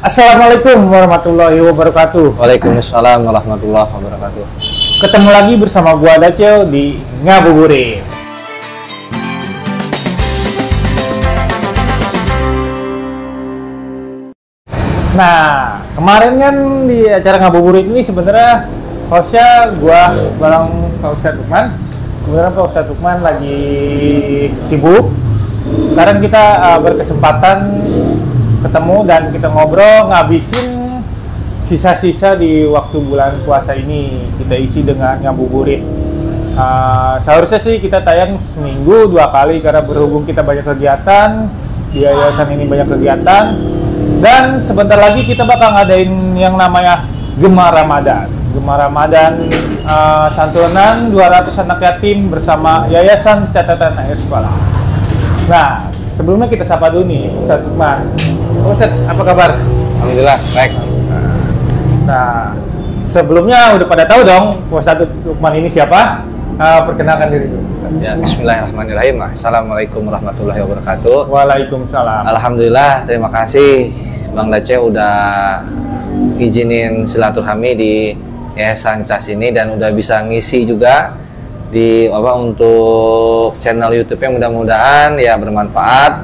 Assalamualaikum warahmatullahi wabarakatuh. Waalaikumsalam warahmatullahi wabarakatuh. Ketemu lagi bersama gua Dacel di Ngabuburit. Nah, kemarin kan di acara Ngabuburit ini sebenarnya hostnya gua bareng Pak Ustadz Lukman. Kemudian Pak Ustadz Lukman lagi sibuk. Sekarang kita berkesempatan ketemu dan kita ngobrol ngabisin sisa-sisa di waktu bulan puasa ini. Kita isi dengan Ngabuburit. Seharusnya sih kita tayang seminggu 2 kali karena berhubung kita banyak kegiatan di yayasan ini, banyak kegiatan. Dan sebentar lagi kita bakal ngadain yang namanya Gemar Ramadan. Gemar Ramadan santunan 200 anak yatim bersama Yayasan Catatan Air Sekolah. Nah, sebelumnya kita sapa dulu nih Ustadz Lukman. Ustadz, apa kabar? Alhamdulillah, baik. Nah, sebelumnya udah pada tahu dong Ustadz Lukman ini siapa? Perkenalkan diri dulu. Ya, bismillahirrahmanirrahim. Assalamualaikum warahmatullahi wabarakatuh. Waalaikumsalam. Alhamdulillah, terima kasih Bang Dace udah izinin silaturahmi di Yayasan CAS ini dan udah bisa ngisi juga di untuk channel YouTube-nya, mudah-mudahan ya bermanfaat,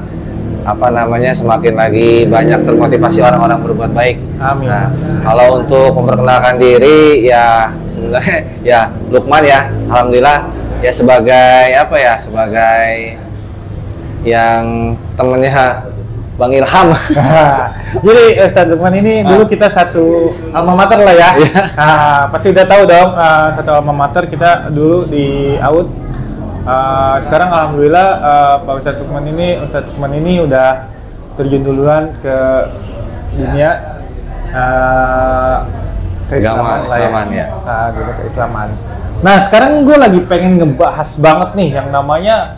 semakin lagi banyak termotivasi orang-orang berbuat baik. Amin. Nah, kalau untuk memperkenalkan diri ya sebenarnya ya Lukman ya, alhamdulillah ya sebagai yang temennya Bang Ilham. Jadi Ustadz Lukman ini dulu kita satu alma mater lah ya. Pasti udah tahu dong, satu alma mater kita dulu di AUD. Sekarang alhamdulillah Pak Ustadz Lukman ini udah terjun duluan ke dunia keislaman ya. Gitu, keislaman. Nah, sekarang gue lagi pengen ngebahas banget nih yang namanya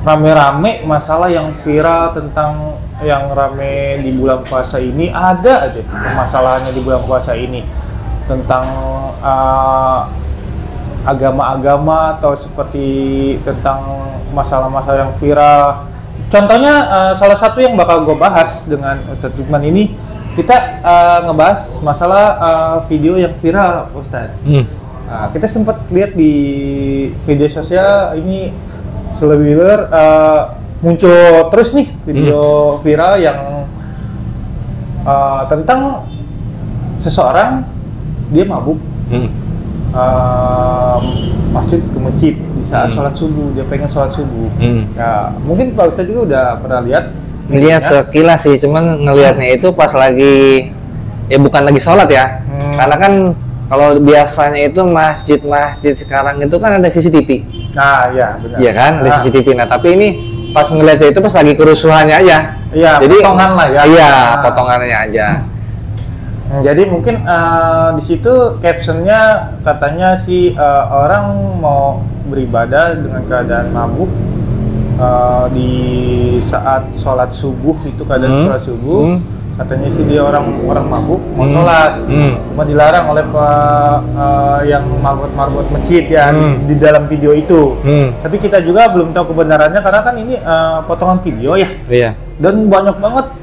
rame-rame masalah yang viral tentang yang rame di bulan puasa ini. Ada aja permasalahannya di bulan puasa ini tentang agama-agama atau seperti tentang masalah-masalah yang viral. Contohnya salah satu yang bakal gue bahas dengan Ustadz Lukman ini, kita ngebahas masalah video yang viral, Ustadz. Kita sempat lihat di media sosial ini selebihnya muncul terus nih video viral yang tentang seseorang dia mabuk. Masjid ke masjid di saat sholat subuh, dia pengen sholat subuh. Ya, mungkin Pak Ustadz juga udah pernah lihat sekilas sih, cuman ngelihatnya itu pas lagi ya bukan lagi sholat ya, karena kan kalau biasanya itu masjid-masjid sekarang itu kan ada CCTV. Nah, ya benar. Iya kan, ada CCTV. Nah, tapi ini pas ngelihatnya itu pas lagi kerusuhannya aja. Iya, jadi potongan lah ya. Iya, potongannya aja. Jadi mungkin di situ captionnya katanya sih orang mau beribadah dengan keadaan mabuk di saat sholat subuh, itu keadaan sholat subuh. Katanya sih dia orang mabuk mau sholat, cuma dilarang oleh yang marbot masjid ya di dalam video itu. Tapi kita juga belum tahu kebenarannya karena kan ini potongan video ya. Iya. Dan banyak banget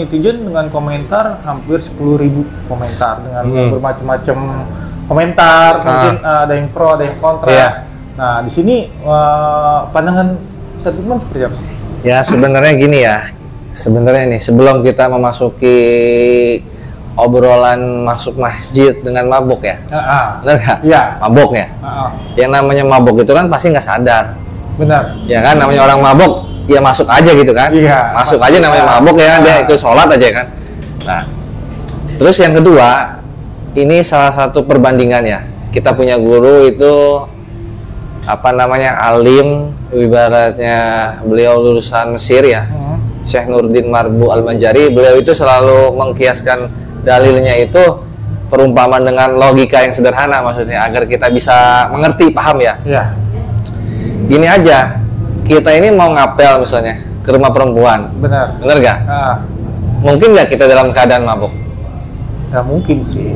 netizen dengan komentar, hampir 10.000 komentar dengan bermacam-macam komentar. Mungkin ada yang pro, ada yang kontra. Iya. Nah, di sini pandangan Ustadz Lukman seperti apa? Ya sebenarnya gini ya. Sebenarnya nih, sebelum kita memasuki obrolan masuk masjid dengan mabuk ya, benar nggak? Iya. Mabuk ya. Yang namanya mabuk itu kan pasti nggak sadar. Benar. Ya kan, namanya orang mabuk, ya masuk aja gitu kan? Iya. Masuk aja namanya mabuk ya, dia ikut sholat aja kan. Nah, terus yang kedua, ini salah satu perbandingan ya. Kita punya guru itu alim, ibaratnya beliau lulusan Mesir ya. Syekh Nurdin Marbu Al-Banjari, beliau itu selalu mengkiaskan dalilnya itu perumpamaan dengan logika yang sederhana, maksudnya agar kita bisa mengerti, paham ya. Iya. Gini aja, kita ini mau ngapel misalnya ke rumah perempuan. Benar gak? Mungkin nggak kita dalam keadaan mabuk? Nggak mungkin sih.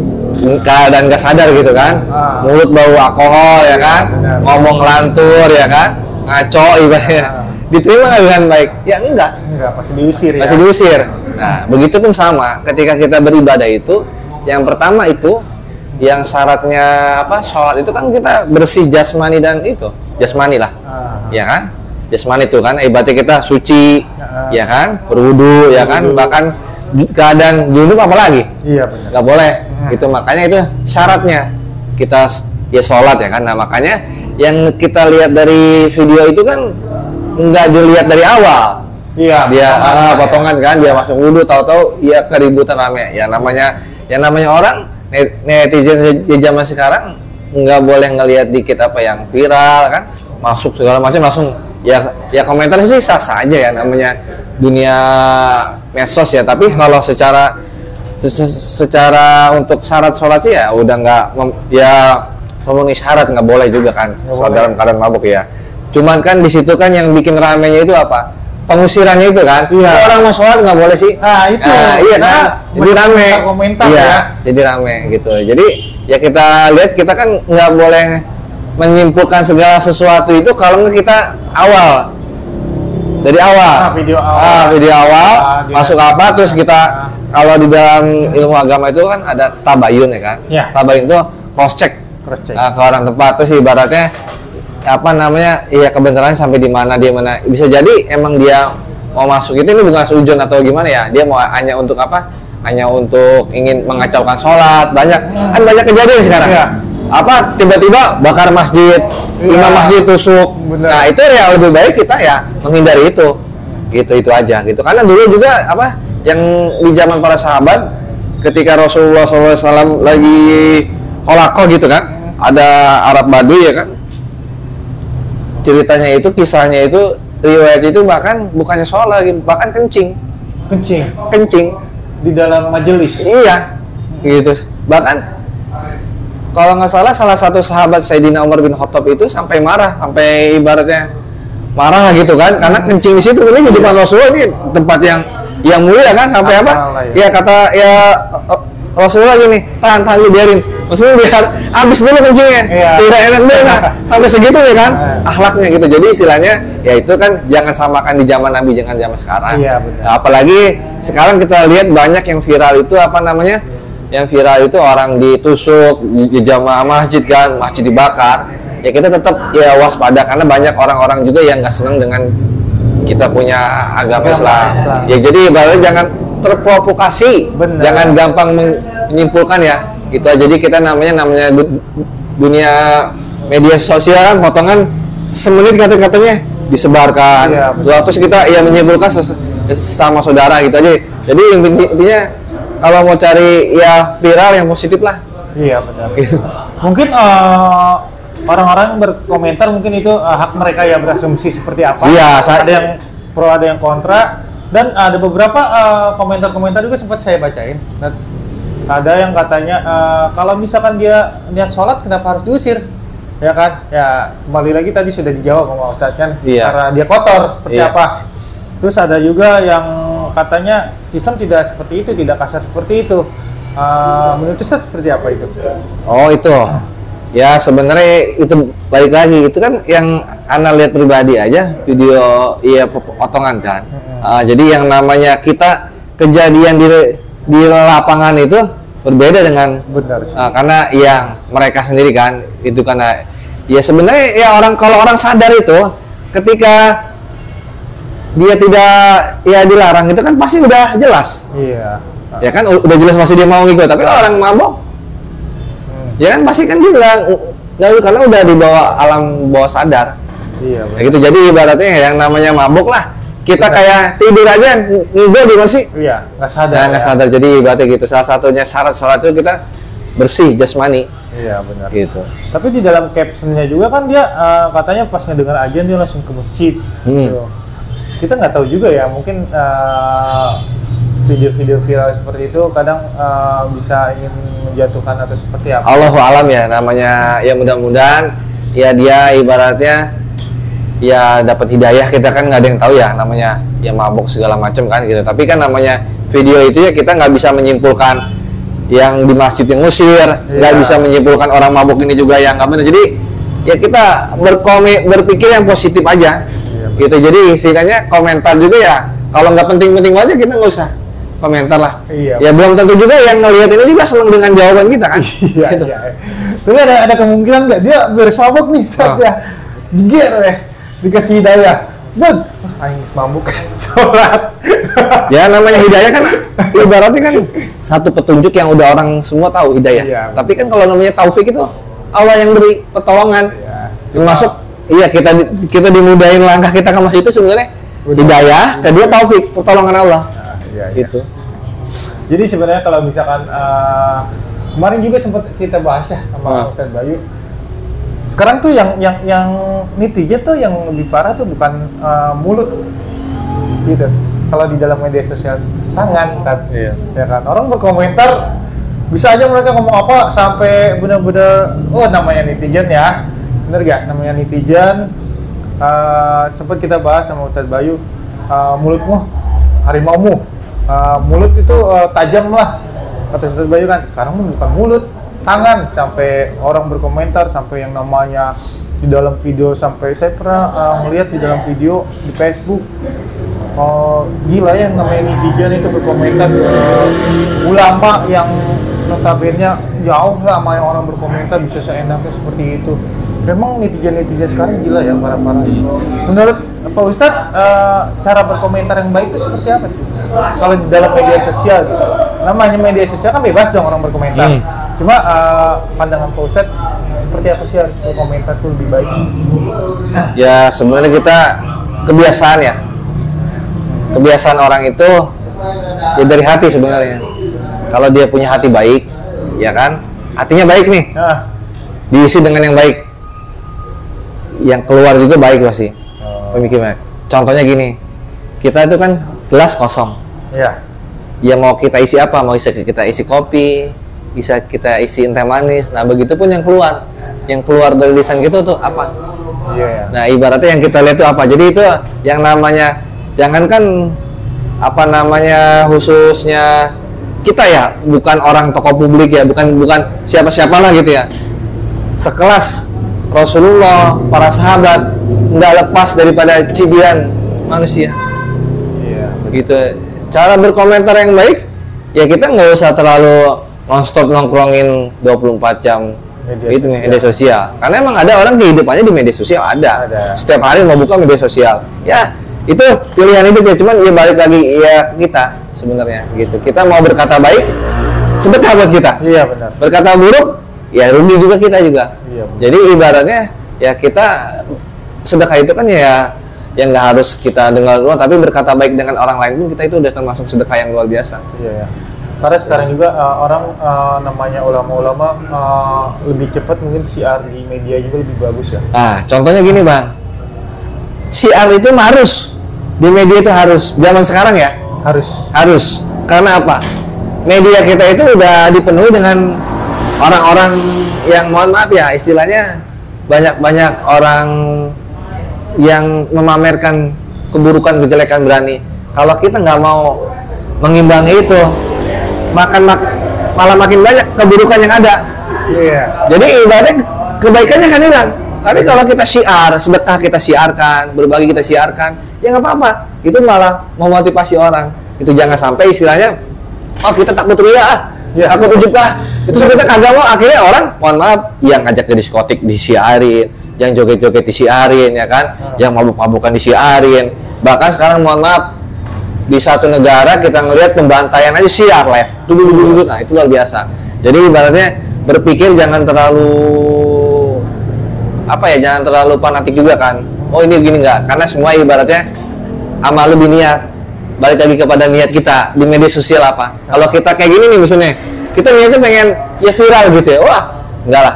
Keadaan nggak sadar gitu kan? Mulut bau alkohol ya kan? Ngomong ngelantur ya kan? Ngaco ibaratnya. diterima nggak dengan baik? Ya enggak. Enggak, pasti diusir ya. Masih diusir. Nah, begitupun sama ketika kita beribadah itu, yang pertama itu yang syaratnya apa? Sholat itu kan kita bersih jasmani dan itu, jasmani lah. Ya kan? Jasmani itu kan ibaratnya kita suci, ya kan? Berwudu, ya kan? Bahkan keadaan junub apalagi? Iya benar. Nggak boleh. Gitu, makanya itu syaratnya kita ya sholat ya kan. Nah, makanya yang kita lihat dari video itu kan nggak dilihat dari awal. Iya. Dia potongan kan, dia masuk wudhu, tahu-tahu ya keributan rame. Ya namanya orang netizen di zaman sekarang nggak boleh ngelihat dikit apa yang viral kan, masuk segala macam langsung ya komentar sih sah-sah aja ya, namanya dunia medsos ya. Tapi kalau secara untuk syarat sholat sih ya udah nggak memenuhi syarat, nggak boleh juga kan sholat dalam keadaan mabuk ya. Cuman kan di situ kan yang bikin ramenya itu apa? Pengusirannya itu kan. Iya. Orang mau sholat nggak boleh sih. Nah itu. Iya kan. Jadi rame. Komentar iya, ya. Jadi rame gitu. Jadi ya kita lihat, kita kan nggak boleh menyimpulkan segala sesuatu itu kalau nggak kita awal. Dari awal. Video awal. Masuk apa terus kita kalau di dalam ilmu agama itu kan ada tabayun ya kan. Ya. Tabayun itu cross check. Ke orang tempat, terus ibaratnya apa namanya, iya kebenaran sampai di mana, dia mana. Bisa jadi emang dia mau masuk itu, ini bukan seujon atau gimana ya, dia mau hanya untuk apa, hanya untuk ingin mengacaukan sholat. Banyak kejadian sekarang ya. Apa tiba-tiba bakar masjid, imam masjid tusuk. Bener. Nah itu ya lebih baik kita ya menghindari itu aja gitu. Karena dulu juga apa yang di zaman para sahabat ketika Rasulullah SAW lagi holakoh gitu kan, ada Arab Baduy ya kan, ceritanya itu, kisahnya itu, riwayat itu bahkan bukannya sholat lagi, bahkan kencing di dalam majelis. Iya gitu. Bahkan kalau nggak salah satu sahabat Sayyidina Umar bin Khattab itu sampai marah, sampai ibaratnya marah gitu kan, karena kencing di situ. Ini di depan Rasulullah, ini tempat yang mulia kan, sampai apa ya kata ya Rasulullah gini, tahan lu biarin, maksudnya biar habis dulu kencingnya, tidak enak dulu. Nah, sampai segitu ya kan akhlaknya gitu. Jadi istilahnya ya itu kan jangan samakan di zaman Nabi, jangan zaman sekarang. Iya, benar. Nah, apalagi sekarang kita lihat banyak yang viral itu apa namanya, yang viral itu orang ditusuk di jamaah masjid kan, masjid dibakar. Ya kita tetap ya waspada, karena banyak orang-orang juga yang nggak senang dengan kita punya agama Islam. Ya jadi ibaratnya jangan terprovokasi, jangan gampang menyimpulkan ya. Gitu aja. Jadi kita namanya dunia media sosial kan, potongan semenit katanya disebarkan. Ya, terus kita ya menyimpulkan sesama saudara gitu aja. Jadi intinya kalau mau cari ya viral yang positif lah. Iya benar. Gitu. Mungkin orang-orang berkomentar mungkin itu hak mereka ya berasumsi seperti apa. Iya. Ada yang pro, ada yang kontra. Dan ada beberapa komentar-komentar juga sempat saya bacain. Dan ada yang katanya kalau misalkan dia niat sholat kenapa harus diusir, ya kan? Ya kembali lagi tadi sudah dijawab sama Ustadz kan, karena dia kotor seperti apa. Terus ada juga yang katanya Islam tidak seperti itu, tidak kasar seperti itu. Menurut Ustadz seperti apa itu? Oh itu, ya sebenarnya itu balik lagi, itu kan yang Ana lihat pribadi aja video ya potongan kan. Jadi yang namanya kita kejadian di lapangan itu berbeda dengan karena yang mereka sendiri kan itu, karena ya sebenarnya ya kalau orang sadar itu ketika dia tidak ya dilarang itu kan pasti udah jelas. Iya. Ya kan udah jelas masih dia mau ngikut, tapi orang mabok ya kan pasti kan dia nggak, karena udah dibawa alam bawah sadar. Iya. Ya gitu. Jadi ibaratnya yang namanya mabok lah. Kita kayak tidur aja, ngigau gimana sih? Iya, nggak sadar. Nah, nggak sadar. Jadi berarti gitu. Salah satunya syarat sholat itu kita bersih jasmani. Iya benar. Gitu. Tapi di dalam captionnya juga kan dia katanya pas ngedengar ajan dia langsung ke masjid. Gitu. Kita nggak tahu juga ya, mungkin video-video viral seperti itu kadang bisa ingin menjatuhkan atau seperti apa. Allahu alam ya, namanya ya mudah-mudahan ya dia ibaratnya ya dapat hidayah. Kita kan nggak ada yang tahu ya namanya ya mabuk segala macam kan gitu. Tapi kan namanya video itu ya kita nggak bisa menyimpulkan yang di masjid yang ngusir, nggak bisa menyimpulkan orang mabuk ini juga yang nggak benar. Jadi ya kita berpikir yang positif aja. Gitu. Jadi istilahnya komentar juga ya. Kalau nggak penting-penting aja kita nggak usah komentar lah. Iya. Ya belum tentu juga yang ngelihat ini juga seneng dengan jawaban kita kan. Iya, Gitu. iya. Tapi ada kemungkinan nggak dia beres mabuk nih saat ya jengger ya dikasih hidayah. Bud, aing mabuk sholat. Ya namanya hidayah kan ibaratnya kan satu petunjuk yang udah orang semua tahu hidayah. Iya. Tapi kan kalau namanya taufik itu Allah yang beri pertolongan. Iya. Termasuk iya kita dimudahin langkah kita ke masjid itu sebenarnya hidayah, kedua taufik, pertolongan Allah. Nah, iya, iya. Gitu. Jadi sebenarnya kalau misalkan kemarin juga sempat kita bahas ya sama Ustadz Bayu. Sekarang tuh yang netizen tuh yang lebih parah tuh bukan mulut gitu. Kalau di dalam media sosial tangan kan, Iya. ya kan. Orang berkomentar bisa aja mereka ngomong apa sampai benar-benar namanya netizen ya, bener gak? Namanya netizen. Sempat kita bahas sama Ustadz Bayu, mulutmu harimaumu, mulut itu tajam lah kata Ustadz Bayu kan. Sekarang bukan mulut, tangan, sampai orang berkomentar, sampai yang namanya di dalam video, sampai saya pernah melihat di dalam video di Facebook, gila ya namanya netizen itu berkomentar ulama yang notabene jauh lah sama yang orang berkomentar bisa seenaknya seperti itu. Memang netizen sekarang gila ya, parah-parah. Menurut Pak Ustadz, cara berkomentar yang baik itu seperti apa sih? Kalau di dalam media sosial gitu. Namanya media sosial kan bebas dong orang berkomentar. Cuma pandangan Pak Ustadz seperti apa sih harus berkomentar itu lebih baik? Ya sebenarnya kita kebiasaan ya. Kebiasaan orang itu ya dari hati sebenarnya. Kalau dia punya hati baik, ya kan? Hatinya baik nih. Nah, Diisi dengan yang baik. Yang keluar juga baik pasti. Pemikiran. Contohnya gini. Kita itu kan gelas kosong. ya. Ya mau kita isi apa? Mau kita isi kopi, bisa kita isi teh manis. Nah, begitupun yang keluar. Yang keluar dari lisan kita tuh apa? Iya ya. Nah, ibaratnya yang kita lihat itu apa? Jadi itu yang namanya jangankan apa namanya khususnya kita ya, bukan orang tokoh publik ya, bukan siapa-siapa lah gitu ya. Sekelas Rasulullah, para sahabat nggak lepas daripada cibiran manusia. Iya. Gitu. Cara berkomentar yang baik ya kita nggak usah terlalu nonstop nongkrongin 24 jam media sosial. Karena emang ada orang kehidupannya di media sosial ada. Setiap hari mau buka media sosial. Ya, itu pilihan hidup ya, cuman ya balik lagi ya kita sebenarnya gitu. Kita mau berkata baik sedekah buat kita. Iya benar. Berkata buruk ya rugi juga kita juga. Iya. Jadi ibaratnya ya kita sedekah itu kan ya yang nggak harus kita dengar doang, tapi berkata baik dengan orang lain pun kita itu udah termasuk sedekah yang luar biasa. Iya ya. Karena sekarang juga orang namanya ulama-ulama lebih cepat mungkin siar di media juga lebih bagus ya. Nah, contohnya gini bang, siar itu harus di media itu harus zaman sekarang ya harus karena apa? Media kita itu udah dipenuhi dengan orang-orang yang mohon maaf ya istilahnya banyak orang yang memamerkan keburukan, kejelekan berani. Kalau kita nggak mau mengimbangi itu, malah makin banyak keburukan yang ada. Iya. Jadi ibaratnya kebaikannya kan hilang. Tapi kalau kita syiar, sedekah kita siarkan, berbagi kita siarkan, ya nggak apa-apa. Itu malah memotivasi orang. Itu jangan sampai istilahnya, oh kita takut riya, takut ujub lah. Itu kita kagak mau. Akhirnya orang, mohon maaf, yang ngajak ke diskotik disiarin, yang joget-joget disiarin, ya kan? Yang mabuk-mabukan disiarin. Bahkan sekarang mohon maaf, di satu negara kita ngelihat pembantaian aja siar live. Nah, itu luar biasa. Jadi ibaratnya berpikir jangan terlalu jangan terlalu fanatik juga kan. Oh ini begini enggak, karena semua ibaratnya amal lebih niat. Balik lagi kepada niat kita di media sosial apa. Kalau kita kayak gini nih misalnya, kita niatnya pengen ya viral gitu ya. Wah, enggak lah.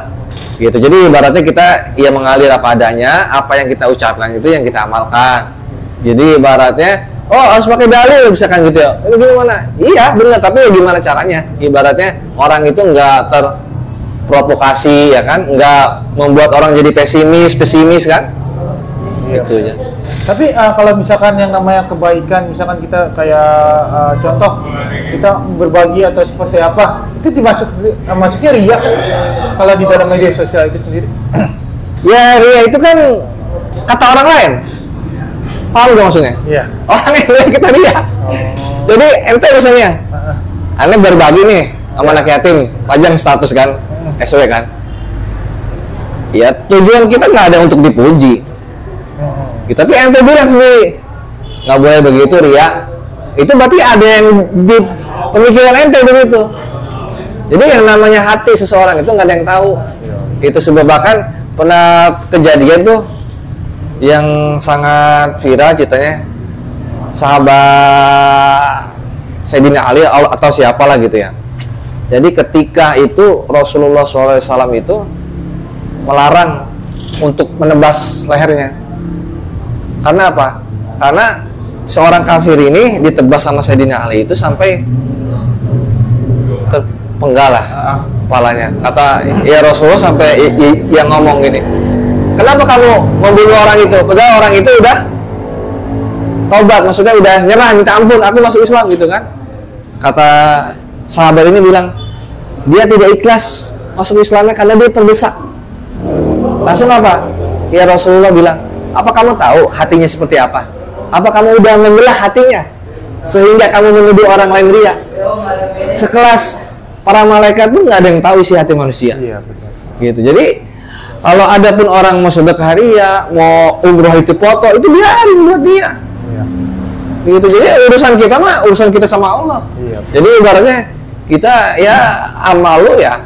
Gitu. Jadi ibaratnya kita ya mengalir apa adanya, apa yang kita ucapkan itu yang kita amalkan. Jadi ibaratnya harus pakai dalil misalkan gitu ya. Ini gimana? Iya benar, tapi ya gimana caranya? Ibaratnya orang itu nggak terprovokasi ya kan, nggak membuat orang jadi pesimis kan? Iya. Itu aja. Tapi kalau misalkan yang namanya kebaikan, misalkan kita kayak contoh kita berbagi atau seperti apa, itu maksudnya riya kalau di dalam media sosial itu sendiri. Ya riya itu kan kata orang lain. Paham gak maksudnya? Iya. Orang yang lihat kita dia. Oh. Jadi ente misalnya, ane berbagi nih sama anak yatim, pajang status kan, SW kan. Ya tujuan kita nggak ada untuk dipuji. Tapi ente bilang sendiri, nggak boleh begitu ria. Itu berarti ada yang di pemikiran ente begitu. Jadi yang namanya hati seseorang itu nggak ada yang tahu. Itu sebab bahkan pernah kejadian tuh yang sangat viral ceritanya, sahabat Sayyidina Ali atau siapalah gitu ya. Jadi ketika itu Rasulullah SAW itu melarang untuk menebas lehernya. Karena apa? Karena seorang kafir ini ditebas sama Sayyidina Ali itu sampai terpenggal lah kepalanya. Kata ya Rasulullah sampai yang ngomong gini, kenapa kamu membunuh orang itu? Padahal orang itu udah taubat, maksudnya udah nyerah, minta ampun, aku masuk Islam gitu kan. Kata sahabat ini bilang, dia tidak ikhlas masuk Islamnya karena dia terdesak. Langsung apa? Ya Rasulullah bilang, apa kamu tahu hatinya seperti apa? Apa kamu udah memilah hatinya sehingga kamu menuduh orang lain ria? Sekelas para malaikat pun nggak ada yang tahu isi hati manusia. Iya, betul. Gitu. Jadi kalau ada pun orang mau sedekah ria, mau umroh itu foto, itu biarin buat dia. Iya. Gitu. Jadi urusan kita mah urusan kita sama Allah. Iya. Jadi ibaratnya kita ya amal lu ya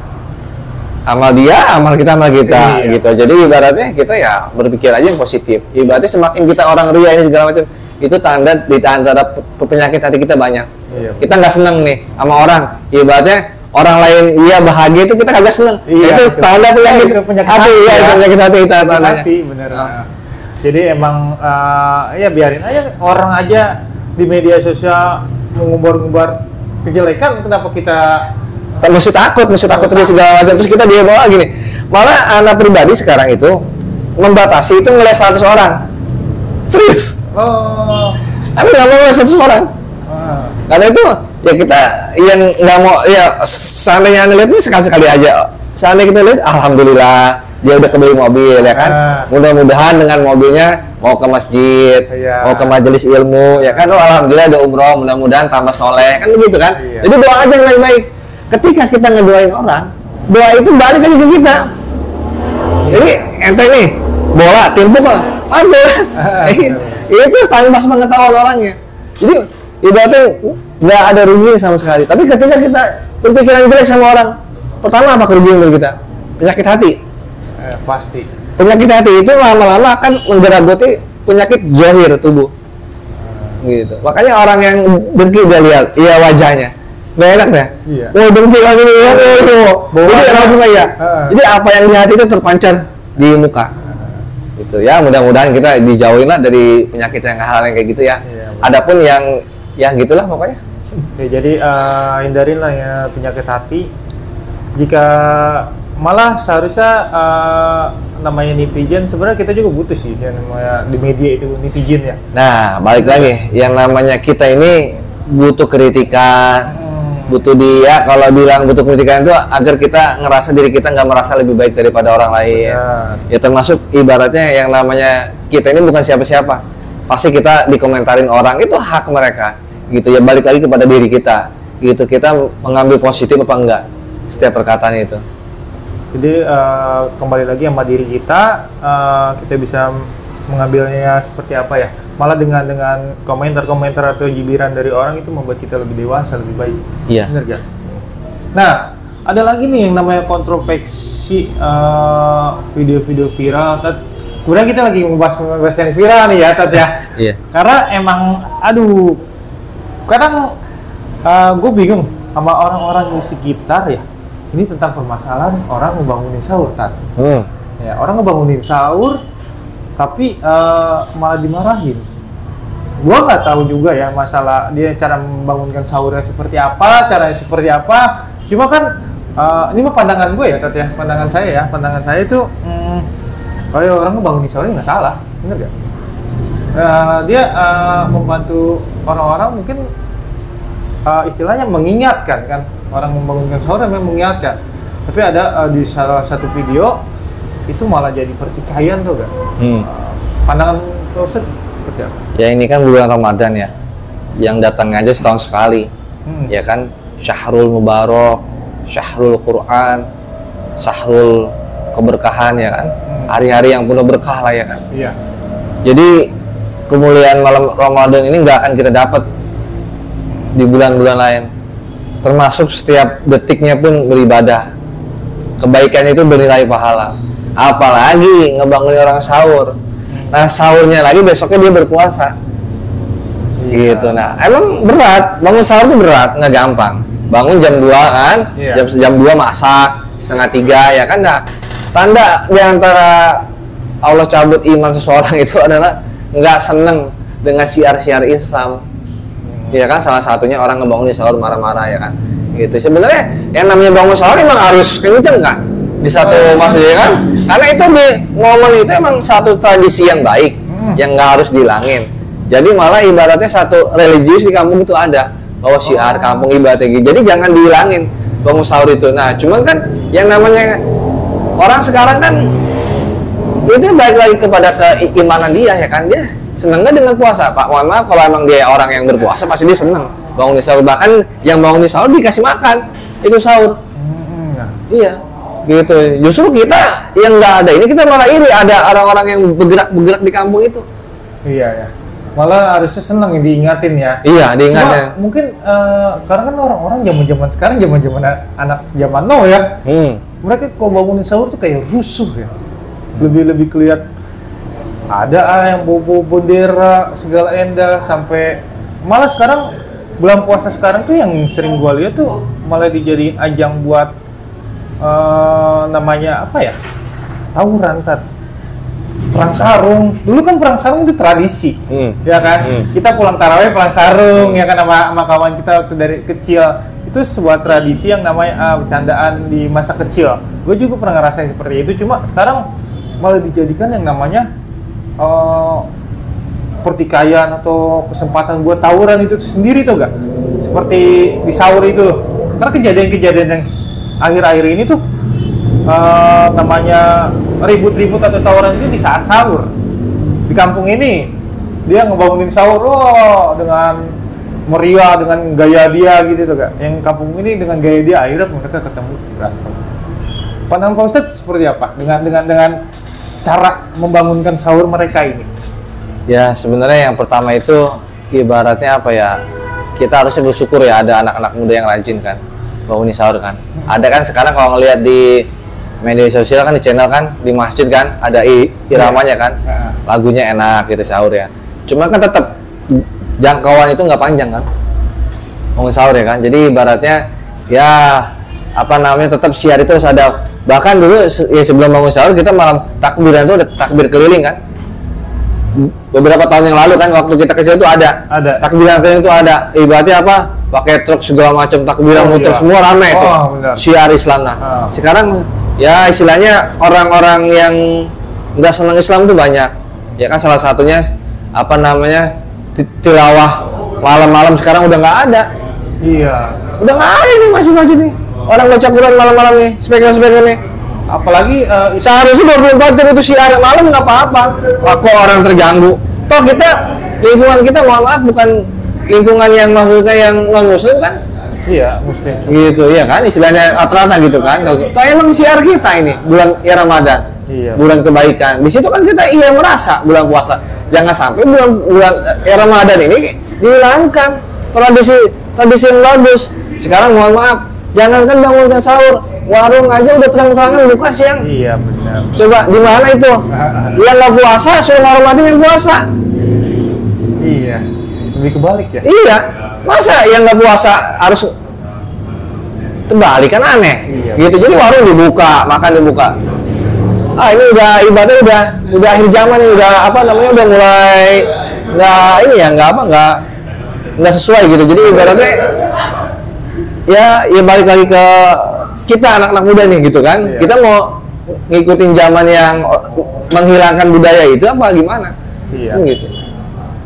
amal dia, amal kita, amal kita. Iya. Gitu. Jadi ibaratnya kita ya berpikir aja yang positif. Ibaratnya semakin kita orang ria ini segala macam, itu tanda di antara penyakit hati kita banyak. Iya. Kita nggak seneng nih sama orang. Ibaratnya orang lain iya bahagia itu kita kagak seneng. Iya, Itu tanda penyakit, itu penyakit hati, hati, ya, ya. itu penyakit hati itu tandanya. Hati, bener. Jadi emang ya biarin aja orang aja di media sosial mengumbar-ngumbar kejelekan, kenapa kita Mesti takut dari segala macam. Terus kita dia bawa gini. Malah anak pribadi sekarang itu membatasi itu ngeliat 100 orang. Serius. oh Tapi nggak mau ngeliat 100 orang. Karena itu ya kita yang nggak mau ya seandainya ngeliat ini sekali-sekali aja. Seandainya kita lihat, alhamdulillah dia udah kebeli mobil ya kan. Mudah-mudahan dengan mobilnya mau ke masjid, Iya. mau ke majelis ilmu ya kan. Oh alhamdulillah ada umroh, mudah-mudahan tambah soleh kan begitu kan. Iya. Jadi doa aja yang baik-baik. Ketika kita ngedoain orang, doa itu balik aja ke kita. Jadi ente nih bola tim bola ada. Itu tanpa pengetahuan orangnya. Jadi ibaratnya nggak ada ruginya sama sekali. Tapi ketika kita berpikiran jelek sama orang, pertama apa kerugian bagi kita? Penyakit hati. pasti. Penyakit hati itu lama-lama akan menggerogoti penyakit zahir tubuh. Gitu. Makanya orang yang dengki dia lihat, iya wajahnya. Nggak enak ya? Iya. Oh dengki lagi nih, jadi orang muka ya. Jadi apa yang di hati itu terpancar di muka. Gitu ya, mudah-mudahan kita dijauhin lah dari penyakit yang hal yang kayak gitu ya. Iya, Adapun yang gitulah pokoknya. Oke, jadi hindarin lah ya penyakit hati. Jika malah seharusnya namanya netizen, sebenarnya kita juga butuh sih yang namanya di media itu netizen ya. Nah, balik lagi, yang namanya kita ini butuh kritikan, butuh dia. Kalau bilang butuh kritikan itu agar kita ngerasa diri kita nggak merasa lebih baik daripada orang lain. Ya termasuk ibaratnya yang namanya kita ini bukan siapa-siapa. Pasti kita dikomentarin orang, itu hak mereka. Gitu ya, balik lagi kepada diri kita. Gitu, kita mengambil positif apa enggak setiap perkataan itu. Jadi kembali lagi sama diri kita, kita bisa mengambilnya seperti apa ya. Malah dengan komentar-komentar atau jibiran dari orang itu membuat kita lebih dewasa, lebih baik. Iya. Benar gak? Nah, ada lagi nih yang namanya kontroversi video-video viral. Kemudian kita lagi membahas yang viral nih ya, Tat ya. Iya. Karena emang, aduh, kadang gue bingung sama orang-orang di sekitar ya. Ini tentang permasalahan orang ngebangunin sahur, Tat. Ya, orang ngebangunin sahur, tapi malah dimarahin. Gua nggak tahu juga ya masalah dia cara membangunkan sahurnya seperti apa, caranya seperti apa. Cuma kan ini mah pandangan gue ya, Tat ya, pandangan saya itu kalau orang ngebangunin sahurnya nggak salah, bener gak? Dia membantu orang-orang mungkin istilahnya mengingatkan kan, orang membangunkan sahur memang mengingatkan. Tapi ada di salah satu video itu malah jadi pertikaian tuh kan. Pandangan Ustaz Seperti apa? Ya ini kan bulan Ramadan ya, yang datang aja setahun sekali, ya kan? Syahrul Mubarak, Syahrul Quran, Syahrul keberkahan ya kan? Hari-hari yang penuh berkah lah ya kan? Iya. Jadi kemuliaan malam Ramadan ini nggak akan kita dapat di bulan-bulan lain. Termasuk setiap detiknya pun beribadah. Kebaikan itu bernilai pahala. Apalagi ngebangunin orang sahur. Nah sahurnya lagi besoknya dia berpuasa. Iya. Gitu. Nah emang berat. Bangun sahur itu berat, nggak gampang. Bangun jam 2 kan, Iya. jam 2 masak, setengah 3 ya kan. Nah, tanda di antara Allah cabut iman seseorang itu adalah nggak seneng dengan siar-siar Islam. Ya kan, salah satunya orang ngebangunin sahur marah-marah ya kan. Gitu. Sebenarnya yang namanya bangun sahur emang harus kenceng kan di satu masjid ya kan. Karena itu di momen itu emang satu tradisi yang baik yang nggak harus dihilangin. Jadi malah ibaratnya satu religius di kampung itu ada bahwa syiar kampung ibaratnya gitu. Jadi jangan dihilangin bangun sahur itu. Nah, cuman kan yang namanya orang sekarang kan itu balik lagi kepada keimanan dia ya kan, dia seneng nggak dengan puasa Pak? Mohon maaf, kalau emang dia orang yang berpuasa pasti dia seneng bangun di sahur, bahkan yang bangun di sahur dikasih makan itu sahur. Iya gitu. Justru kita yang nggak ada ini kita malah iri ada orang-orang yang bergerak di kampung itu. Iya ya. Malah harusnya seneng diingatin ya. Iya, diingatnya. Cuma mungkin karena kan orang-orang zaman sekarang zaman anak zaman now ya. Mereka kalau bangunin sahur tuh kayak rusuh ya. Lebih kelihatan ada yang bawa bendera segala enda sampai malah sekarang bulan puasa sekarang tuh yang sering gua lihat tuh malah dijadiin ajang buat namanya apa ya? Tawuran kan. Perang sarung. Dulu kan perang sarung itu tradisi. Ya kan? Kita pulang tarawih perang sarung ya kan sama kawan kita waktu dari kecil. Itu sebuah tradisi yang namanya bercandaan di masa kecil. Gue juga pernah ngerasain seperti itu, cuma sekarang malah dijadikan yang namanya pertikaian atau kesempatan buat tawuran itu sendiri tuh gak? Seperti di sahur itu. Karena kejadian-kejadian yang akhir-akhir ini tuh namanya ribut-ribut atau tawuran itu di saat sahur. Di kampung ini dia ngebangunin sahur dengan meriah, dengan gaya dia gitu tuh gak? Yang kampung ini dengan gaya dia akhirnya mereka ketemu berantem. Pandangan Pak Ustadz seperti apa dengan cara membangunkan sahur mereka ini? Ya sebenarnya yang pertama itu ibaratnya apa ya, kita harusnya bersyukur ya ada anak-anak muda yang rajin kan bangunin sahur kan. Ada kan sekarang kalau ngelihat di media sosial kan, di channel kan, di masjid kan ada iramanya kan, lagunya enak gitu sahur ya. Cuma kan tetap jangkauan itu nggak panjang kan bangun sahur ya kan. Jadi ibaratnya ya apa namanya, tetap siar itu harus ada. Bahkan dulu ya sebelum bangun sahur kita malam takbiran itu ada takbir keliling kan. Beberapa tahun yang lalu kan waktu kita kecil itu ada takbiran keliling itu ada. Ibaratnya apa? Pakai truk segala macam takbiran muter semua ramai itu. Syiar Islam. Nah, sekarang ya istilahnya orang-orang yang nggak senang Islam itu banyak. Ya kan salah satunya apa namanya? Tilawah malam-malam sekarang udah nggak ada. Iya. Udah nggak ada nih masing-masing nih. Orang baca Quran malam-malam nih, speaker nih. Apalagi seharusnya 24 jam itu siar malam nggak apa-apa. Kok orang terganggu? Toh kita lingkungan kita mohon maaf bukan lingkungan yang maksudnya yang non muslim kan? Iya, muslim. Gitu ya kan, istilahnya rata-rata gitu kan. Toh emang siar kita ini bulan ya Ramadan. Iya. Bulan kebaikan. Di situ kan kita merasa bulan puasa. Jangan sampai bulan Ramadan ini dihilangkan tradisi yang bagus. Sekarang mohon maaf, jangankan bangunkan sahur, warung aja udah terang-terangan buka siang. Iya benar. Coba di mana itu? Yang nggak puasa suruh hormatin yang puasa. Iya. Lebih kebalik ya. Iya. Masa yang nggak puasa harus terbalik kan aneh. Iya. Gitu. Jadi warung dibuka, makan dibuka. Ini udah ibadah udah akhir zaman nih, udah apa namanya udah mulai nggak ini ya nggak sesuai gitu. Jadi ibaratnya ya balik lagi ke kita anak-anak muda nih gitu kan. Iya. Kita mau ngikutin zaman yang menghilangkan budaya itu apa gimana? Iya. Gitu.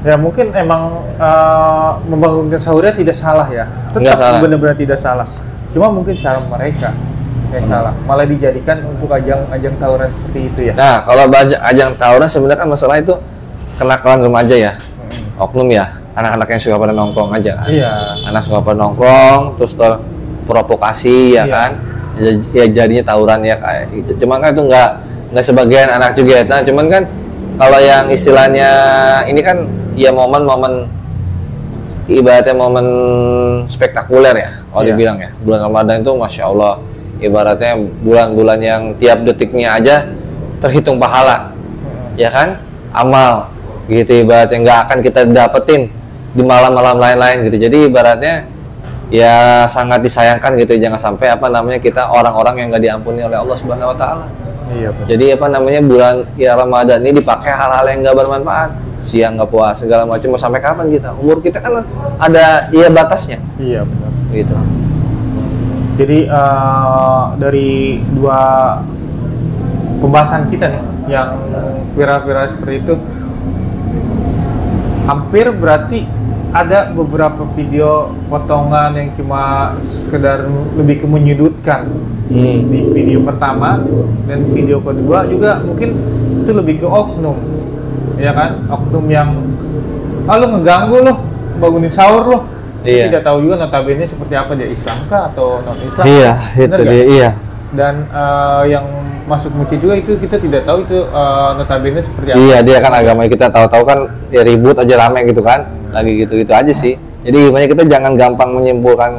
Ya mungkin emang membangunkan sahurnya tidak salah ya. Tetap benar-benar tidak salah. Cuma mungkin cara mereka yang salah. Malah dijadikan untuk ajang tawuran seperti itu ya. Nah, kalau ajang tawuran sebenarnya kan masalah itu kenakalan remaja ya, oknum ya, anak-anak yang suka pada nongkrong aja kan. Iya. Anak suka pada nongkrong, terus terprovokasi ya Iya. kan, ya jadinya tawuran ya kayak gitu. Cuman kan itu nggak sebagian anak juga ya. Nah, cuman kan kalau yang istilahnya ini kan ya momen-momen ibaratnya momen spektakuler ya, kalau Iya. dibilang ya. Bulan Ramadan itu masya Allah, ibaratnya bulan-bulan yang tiap detiknya aja terhitung pahala, ya kan, amal gitu, ibaratnya nggak akan kita dapetin di malam-malam lain-lain gitu. Jadi ibaratnya ya sangat disayangkan gitu, jangan sampai apa namanya kita orang-orang yang nggak diampuni oleh Allah Subhanahu Wa Taala. Iya benar. Jadi apa namanya bulan ya Ramadan ini dipakai hal-hal yang nggak bermanfaat, siang nggak puas segala macam. Mau sampai kapan kita? Umur kita kan ada ya batasnya Iya benar. gitu. Jadi dari dua pembahasan kita nih yang viral-viral seperti itu, hampir berarti ada beberapa video potongan yang cuma sekedar lebih ke menyudutkan di video pertama, dan video kedua juga mungkin itu lebih ke oknum, ya kan, oknum yang lu ngeganggu lo, bangunin sahur lo. Iya. Tidak tahu juga notabene seperti apa dia, Islam kah atau non Islam. Iya, Bener itu nggak? dia. Iya. Dan yang masuk masjid juga itu kita tidak tahu itu notabene seperti apa. Iya, dia kan agama kita tahu-tahu kan ya ribut aja rame gitu kan. Lagi gitu-gitu aja sih. Jadi gimana kita jangan gampang menyimpulkan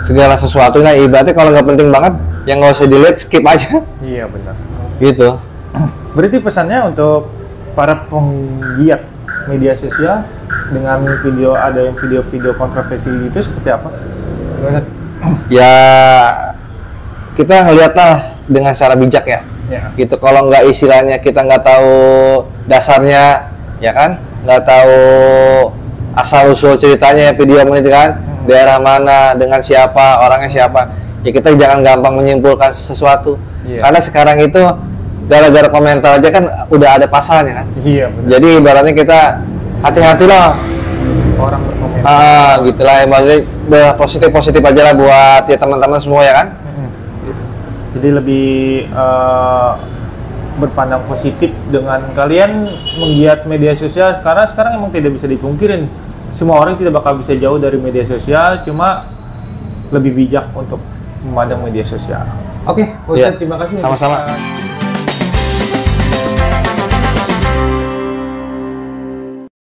segala sesuatu. Nah, ibaratnya kalau nggak penting banget, yang nggak usah dilihat, skip aja. Iya benar. Gitu. Berarti pesannya untuk para penggiat media sosial dengan ada yang video-video kontroversi itu seperti apa? Gimana? Ya kita ngeliatlah dengan secara bijak ya. Ya. Gitu, kalau nggak istilahnya kita nggak tahu dasarnya, ya kan, nggak tahu asal usul ceritanya video menit kan, daerah mana, dengan siapa, orangnya siapa, ya kita jangan gampang menyimpulkan sesuatu. Iya. Karena sekarang itu gara-gara komentar aja kan udah ada pasalnya kan. Iya benar. Jadi ibaratnya kita hati-hatilah. Orang berkomentar. Gitulah ya, maksudnya positif aja lah buat ya teman-teman semua ya kan. Jadi lebih berpandang positif dengan kalian menggiat media sosial, karena sekarang emang tidak bisa dipungkirin semua orang tidak bakal bisa jauh dari media sosial, cuma lebih bijak untuk memandang media sosial. Oke, Ustadz, Iya. terima kasih. Sama-sama. untuk,